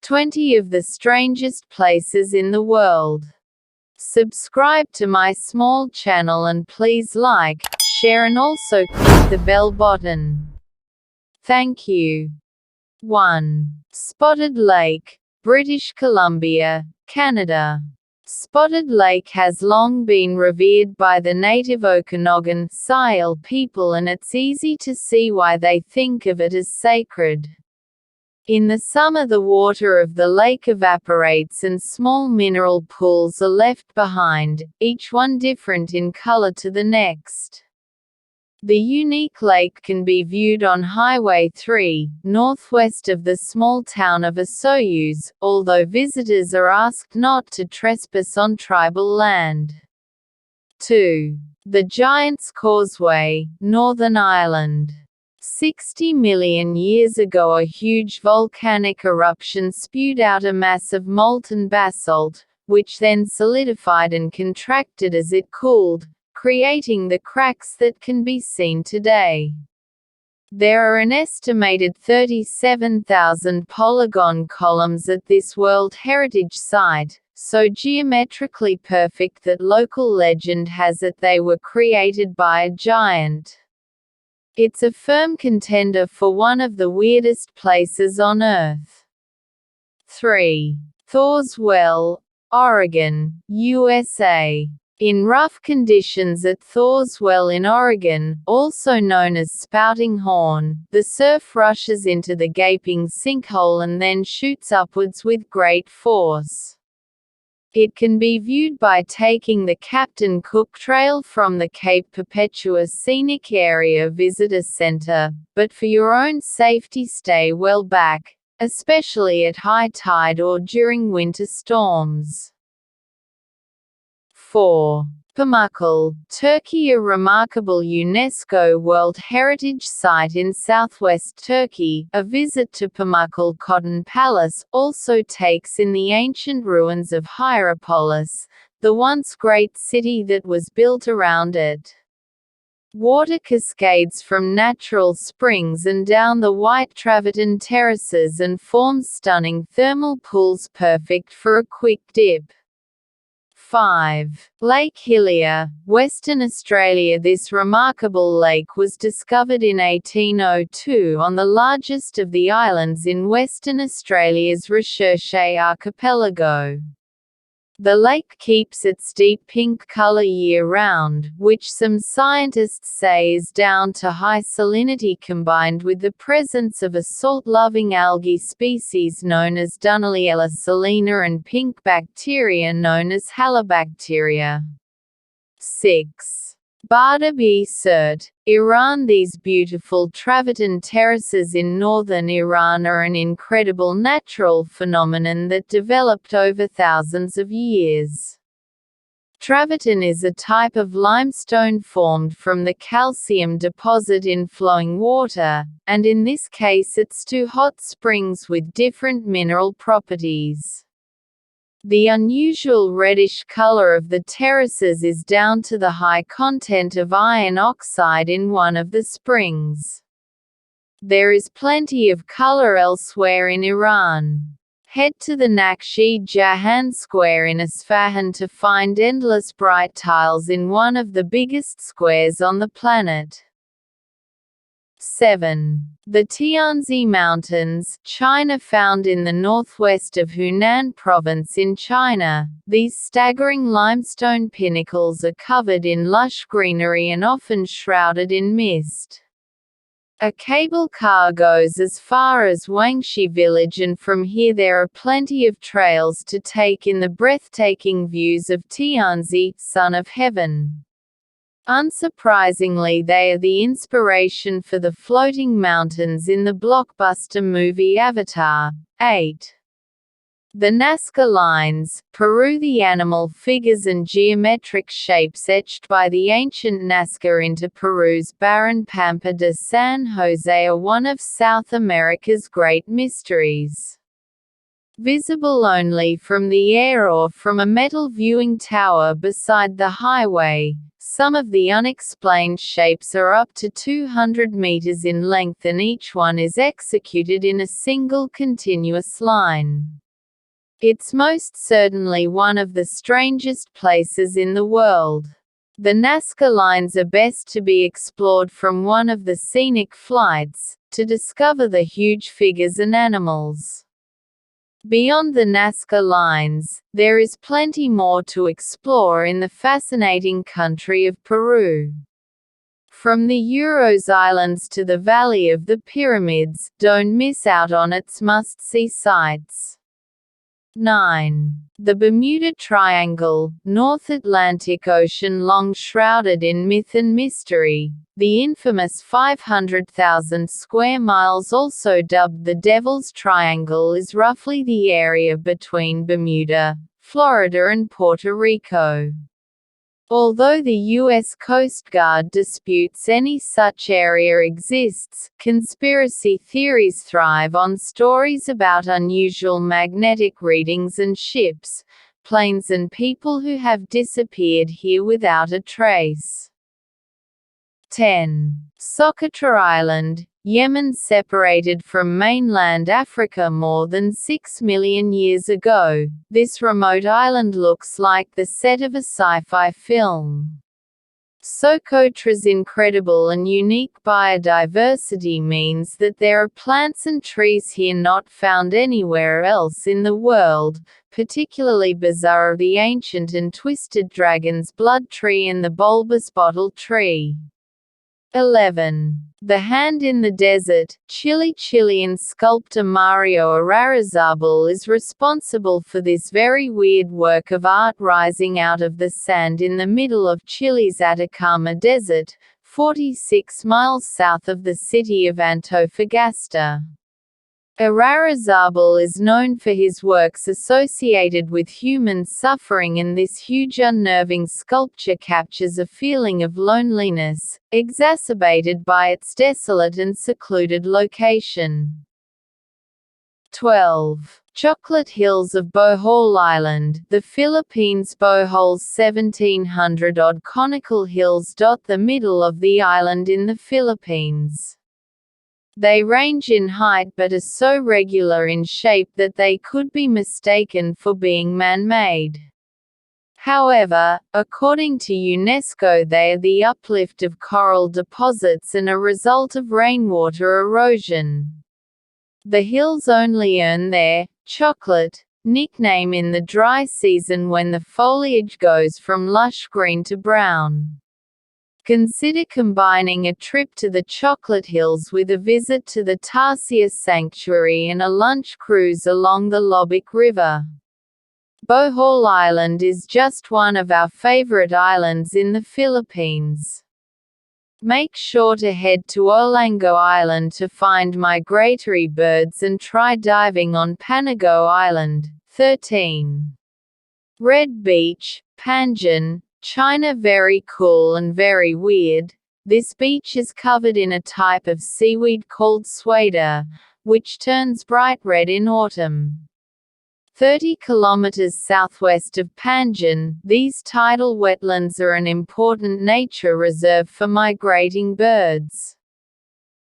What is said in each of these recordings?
20 of the strangest places in the world. Subscribe to my small channel and please like, share and also click the bell button. Thank you. 1. Spotted Lake, British Columbia, Canada. Spotted Lake has long been revered by the native Okanagan Syil people, and it's easy to see why they think of it as sacred. In the summer the water of the lake evaporates and small mineral pools are left behind, each one different in color to the next. The unique lake can be viewed on Highway 3, northwest of the small town of Osoyoos, although visitors are asked not to trespass on tribal land. 2. The Giants Causeway, Northern Ireland. 60 million years ago a huge volcanic eruption spewed out a mass of molten basalt, which then solidified and contracted as it cooled, creating the cracks that can be seen today. There are an estimated 37,000 polygon columns at this World Heritage Site, so geometrically perfect that local legend has it they were created by a giant. It's a firm contender for one of the weirdest places on Earth. 3. Thorswell, Oregon, USA. In rough conditions at Thorswell in Oregon, also known as Spouting Horn, the surf rushes into the gaping sinkhole and then shoots upwards with great force. It can be viewed by taking the Captain Cook Trail from the Cape Perpetua Scenic Area Visitor Center, but for your own safety stay well back, especially at high tide or during winter storms. 4. Permacul, Turkey. A remarkable UNESCO World Heritage Site in southwest Turkey, a visit to Permacul Cotton Palace also takes in the ancient ruins of Hierapolis, the once great city that was built around it. Water cascades from natural springs and down the white travertine terraces and forms stunning thermal pools perfect for a quick dip. 5. Lake Hillier, Western Australia. This remarkable lake was discovered in 1802 on the largest of the islands in Western Australia's Recherche archipelago. The lake keeps its deep pink color year-round, which some scientists say is down to high salinity combined with the presence of a salt-loving algae species known as Dunaliella salina and pink bacteria known as halobacteria. 6. Badabi, Surt, Iran. These beautiful travertine terraces in northern Iran are an incredible natural phenomenon that developed over thousands of years. Travertine is a type of limestone formed from the calcium deposit in flowing water, and in this case it's two hot springs with different mineral properties. The unusual reddish color of the terraces is down to the high content of iron oxide in one of the springs. There is plenty of color elsewhere in Iran. Head to the Naqshi Jahan Square in Isfahan to find endless bright tiles in one of the biggest squares on the planet. 7. The Tianzi Mountains, China. Found in the northwest of Hunan Province in China, these staggering limestone pinnacles are covered in lush greenery and often shrouded in mist. A cable car goes as far as Wangshi village, and from here there are plenty of trails to take in the breathtaking views of Tianzi, Son of Heaven. Unsurprisingly, they are the inspiration for the floating mountains in the blockbuster movie Avatar. 8. The Nazca lines, Peru. The animal figures and geometric shapes etched by the ancient Nazca into Peru's barren Pampa de San Jose are one of South America's great mysteries. visible only from the air or from a metal viewing tower beside the highway. Some of the unexplained shapes are up to 200 meters in length and each one is executed in a single continuous line. It's most certainly one of the strangest places in the world. The Nazca lines are best to be explored from one of the scenic flights, to discover the huge figures and animals. Beyond the Nazca lines, there is plenty more to explore in the fascinating country of Peru. From the Uros Islands to the Valley of the Pyramids, don't miss out on its must-see sights. 9. The Bermuda Triangle, North Atlantic Ocean long shrouded in myth and mystery. The infamous 500,000 square miles, also dubbed the Devil's Triangle, is roughly the area between Bermuda, Florida and Puerto Rico. Although the U.S. Coast Guard disputes any such area exists, conspiracy theories thrive on stories about unusual magnetic readings and ships, planes and people who have disappeared here without a trace. 10. Socata Island, Yemen. Separated from mainland Africa more than 6 million years ago, this remote island looks like the set of a sci-fi film. Socotra's incredible and unique biodiversity means that there are plants and trees here not found anywhere else in the world, particularly bizarre are the ancient and twisted dragon's blood tree and the bulbous bottle tree. 11. The Hand in the Desert, Chilean sculptor Mario Ararazabal is responsible for this very weird work of art rising out of the sand in the middle of Chile's Atacama Desert, 46 miles south of the city of Antofagasta. Ararazabal is known for his works associated with human suffering, and this huge unnerving sculpture captures a feeling of loneliness, exacerbated by its desolate and secluded location. 12. Chocolate Hills of Bohol Island, the Philippines. Bohol's 1,700-odd conical hills dot the middle of the island in the Philippines. They range in height but are so regular in shape that they could be mistaken for being man-made. However, according to UNESCO, they are the uplift of coral deposits and a result of rainwater erosion. The hills only earn their chocolate nickname in the dry season when the foliage goes from lush green to brown. Consider combining a trip to the Chocolate Hills with a visit to the Tarsier Sanctuary and a lunch cruise along the Lobak River. Bohol Island is just one of our favorite islands in the Philippines. Make sure to head to Olango Island to find migratory birds and try diving on Panago Island. 13. Red Beach, Panjin, China. Very cool and very weird. This beach is covered in a type of seaweed called sueda, which turns bright red in autumn. 30 kilometers southwest of Panjin, these tidal wetlands are an important nature reserve for migrating birds.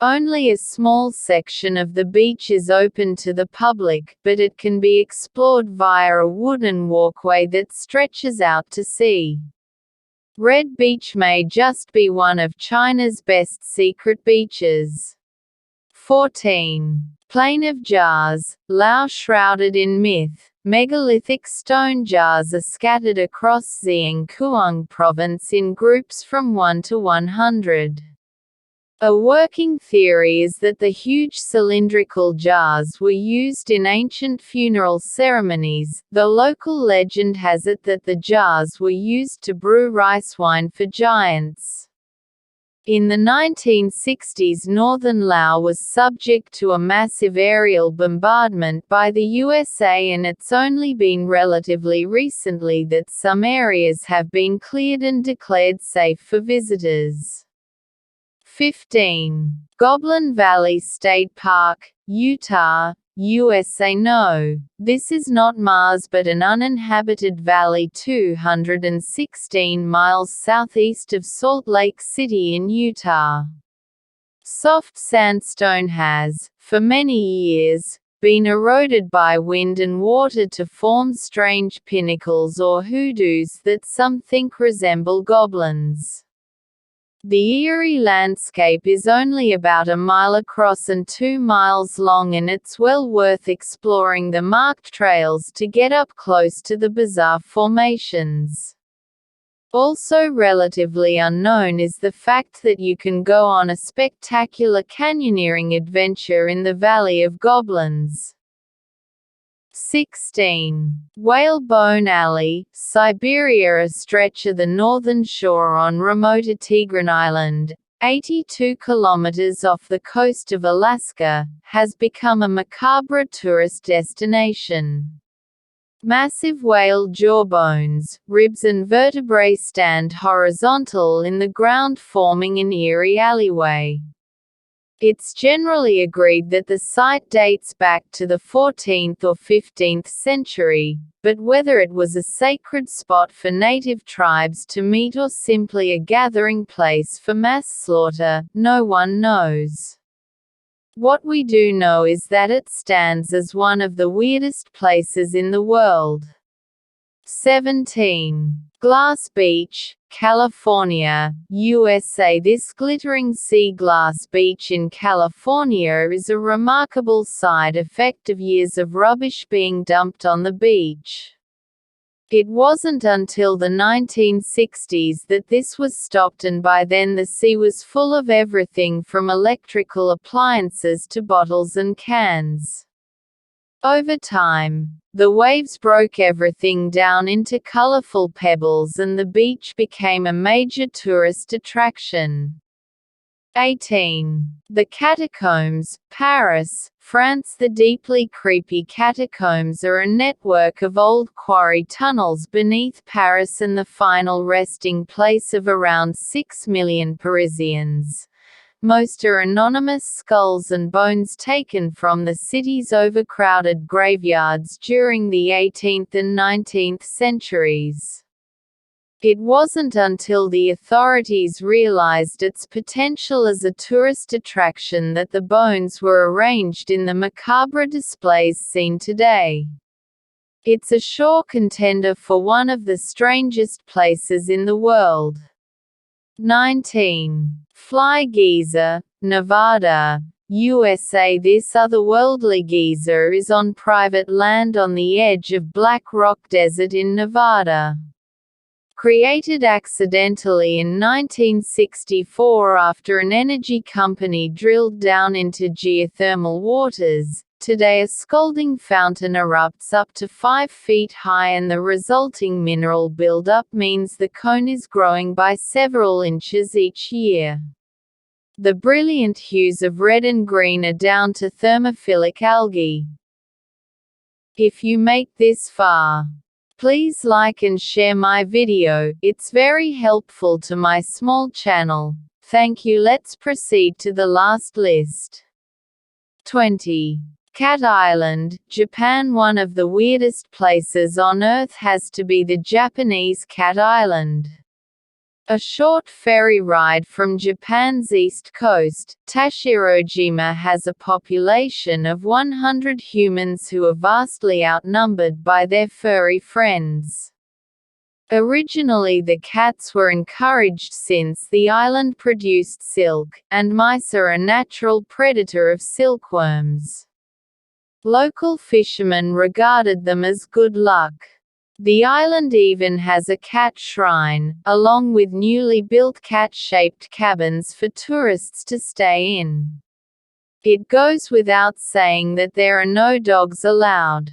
Only a small section of the beach is open to the public, but it can be explored via a wooden walkway that stretches out to sea. Red Beach may just be one of China's best secret beaches. 14. Plain of Jars, Lao. Shrouded in myth, megalithic stone jars are scattered across Zhejiang province in groups from 1 to 100. A working theory is that the huge cylindrical jars were used in ancient funeral ceremonies, though local legend has it that the jars were used to brew rice wine for giants. In the 1960s, northern Laos was subject to a massive aerial bombardment by the USA, and it's only been relatively recently that some areas have been cleared and declared safe for visitors. 15. Goblin Valley State Park, Utah. USA. No, this is not Mars but an uninhabited valley 216 miles southeast of Salt Lake City in Utah. Soft sandstone has, for many years, been eroded by wind and water to form strange pinnacles or hoodoos that some think resemble goblins. The eerie landscape is only about a mile across and 2 miles long, and it's well worth exploring the marked trails to get up close to the bizarre formations. Also relatively unknown is the fact that you can go on a spectacular canyoneering adventure in the Valley of Goblins. 16. Whalebone Alley, Siberia. A stretch of the northern shore on remote Tigran Island, 82 kilometers off the coast of Alaska, has become a macabre tourist destination. Massive whale jawbones, ribs and vertebrae stand horizontal in the ground, forming an eerie alleyway. It's generally agreed that the site dates back to the 14th or 15th century, but whether it was a sacred spot for native tribes to meet or simply a gathering place for mass slaughter, no one knows. What we do know is that it stands as one of the weirdest places in the world. 17. Glass Beach, California, USA. This glittering sea glass beach in California is a remarkable side effect of years of rubbish being dumped on the beach. It wasn't until the 1960s that this was stopped, and by then the sea was full of everything from electrical appliances to bottles and cans. Over time, the waves broke everything down into colorful pebbles and the beach became a major tourist attraction. 18. The Catacombs, Paris, France. The deeply creepy catacombs are a network of old quarry tunnels beneath Paris and the final resting place of around 6 million Parisians. Most are anonymous skulls and bones taken from the city's overcrowded graveyards during the 18th and 19th centuries. It wasn't until the authorities realized its potential as a tourist attraction that the bones were arranged in the macabre displays seen today. It's a sure contender for one of the strangest places in the world. 19. Fly Geyser, Nevada, USA. This otherworldly geyser is on private land on the edge of Black Rock Desert in Nevada. Created accidentally in 1964 after an energy company drilled down into geothermal waters, today a scalding fountain erupts up to 5 feet high, and the resulting mineral buildup means the cone is growing by several inches each year. The brilliant hues of red and green are down to thermophilic algae. If you make this far, please like and share my video, it's very helpful to my small channel. Thank you. Let's proceed to the last list. 20. Cat Island, Japan. One of the weirdest places on Earth has to be the Japanese Cat Island. A short ferry ride from Japan's east coast, Tashirojima has a population of 100 humans who are vastly outnumbered by their furry friends. Originally the cats were encouraged since the island produced silk, and mice are a natural predator of silkworms. Local fishermen regarded them as good luck. The island even has a cat shrine, along with newly built cat-shaped cabins for tourists to stay in. It goes without saying that there are no dogs allowed.